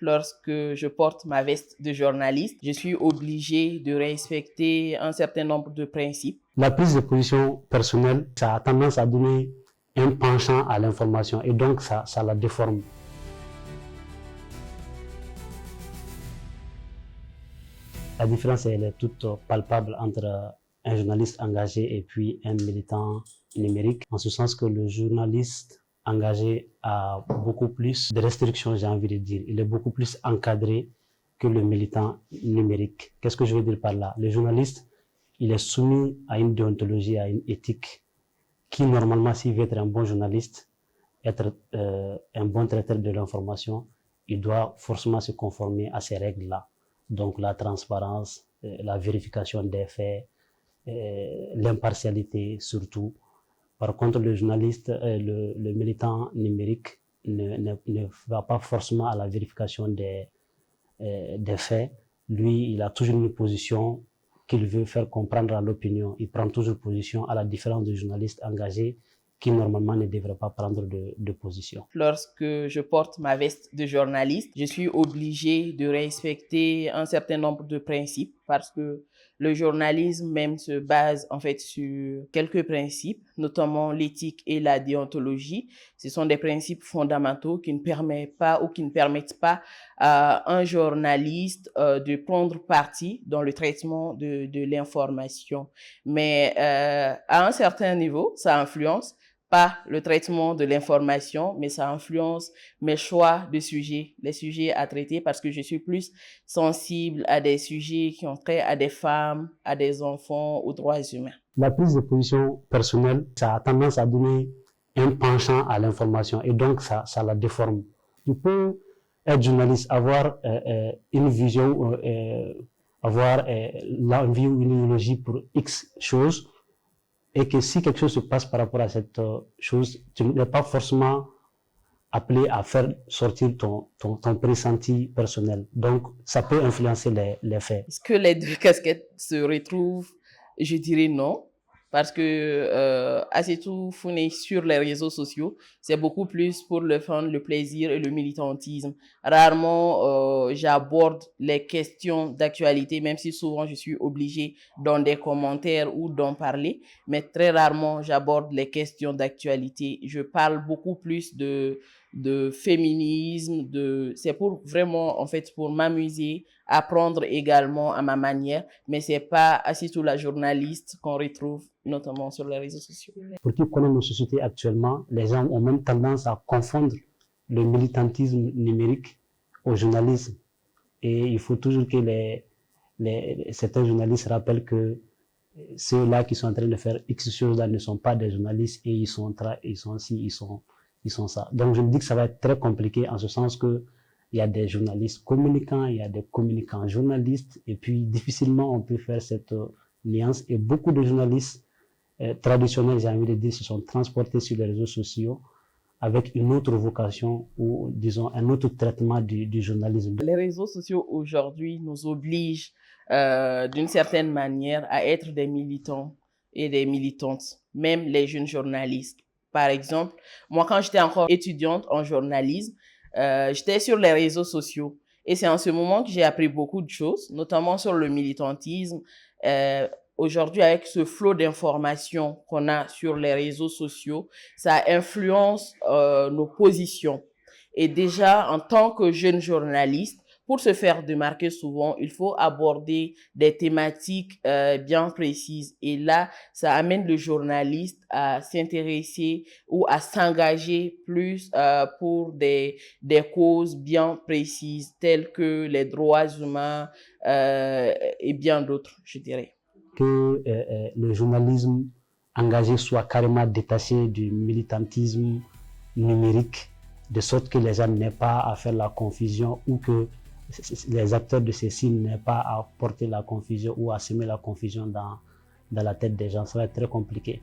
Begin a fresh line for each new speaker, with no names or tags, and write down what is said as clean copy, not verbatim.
Lorsque je porte ma veste de journaliste, je suis obligée de respecter un certain nombre de principes.
La prise de position personnelle, ça a tendance à donner un penchant à l'information et donc ça la déforme. La différence, elle est toute palpable entre un journaliste engagé et puis un militant numérique, en ce sens que le journaliste engagé a beaucoup plus de restrictions, j'ai envie de dire. Il est beaucoup plus encadré que le militant numérique. Qu'est-ce que je veux dire par là? Le journaliste, il est soumis à une déontologie, à une éthique qui, normalement, s'il veut être un bon journaliste, être un bon traiteur de l'information, il doit forcément se conformer à ces règles-là. Donc la transparence, la vérification des faits, l'impartialité surtout. Par contre, le journaliste, le militant numérique ne va pas forcément à la vérification des faits. Lui, il a toujours une position qu'il veut faire comprendre à l'opinion. Il prend toujours position, à la différence du journaliste engagé qui normalement ne devrait pas prendre de position.
Lorsque je porte ma veste de journaliste, je suis obligée de respecter un certain nombre de principes parce que le journalisme même se base en fait sur quelques principes, notamment l'éthique et la déontologie. Ce sont des principes fondamentaux qui ne permettent pas ou qui ne permettent pas à un journaliste de prendre parti dans le traitement de l'information. Mais à un certain niveau, ça influence pas le traitement de l'information, mais ça influence mes choix de sujets, les sujets à traiter, parce que je suis plus sensible à des sujets qui ont trait à des femmes, à des enfants, aux droits humains.
La prise de position personnelle, ça a tendance à donner un penchant à l'information et donc ça la déforme. Tu peux être journaliste, avoir une vision, avoir l'envie ou une idéologie pour X choses, et que si quelque chose se passe par rapport à cette chose, tu n'es pas forcément appelé à faire sortir ton pressenti personnel. Donc, ça peut influencer les faits.
Est-ce que les deux casquettes se retrouvent? Je dirais non. Parce que Assetou Founé sur les réseaux sociaux, c'est beaucoup plus pour le fun, le plaisir et le militantisme. Rarement j'aborde les questions d'actualité, même si souvent je suis obligée dans des commentaires ou d'en parler, mais très rarement j'aborde les questions d'actualité. Je parle beaucoup plus de féminisme, c'est pour vraiment, en fait, pour m'amuser, apprendre également à ma manière, mais c'est pas Assetou la journaliste qu'on retrouve notamment sur les réseaux sociaux.
Pour qui connaît nos sociétés actuellement, les gens ont même tendance à confondre le militantisme numérique au journalisme. Et il faut toujours que certains journalistes rappellent que ceux-là qui sont en train de faire X choses là ne sont pas des journalistes et ils sont ci, ils sont ça. Donc je me dis que ça va être très compliqué en ce sens que il y a des journalistes communicants, il y a des communicants journalistes et puis difficilement on peut faire cette nuance et beaucoup de journalistes traditionnels, j'ai envie de dire, se sont transportés sur les réseaux sociaux avec une autre vocation ou, disons, un autre traitement du journalisme.
Les réseaux sociaux aujourd'hui nous obligent d'une certaine manière à être des militants et des militantes, même les jeunes journalistes. Par exemple, moi quand j'étais encore étudiante en journalisme, j'étais sur les réseaux sociaux et c'est en ce moment que j'ai appris beaucoup de choses, notamment sur le militantisme. Aujourd'hui, avec ce flot d'informations qu'on a sur les réseaux sociaux, ça influence nos positions. Et déjà, en tant que jeune journaliste, pour se faire démarquer souvent, il faut aborder des thématiques bien précises. Et là, ça amène le journaliste à s'intéresser ou à s'engager plus pour des causes bien précises, telles que les droits humains et bien d'autres, je dirais.
Que le journalisme engagé soit carrément détaché du militantisme numérique, de sorte que les gens n'aient pas à faire la confusion ou que les acteurs de ces signes n'aient pas à porter la confusion ou à semer la confusion dans la tête des gens. Ça va être très compliqué.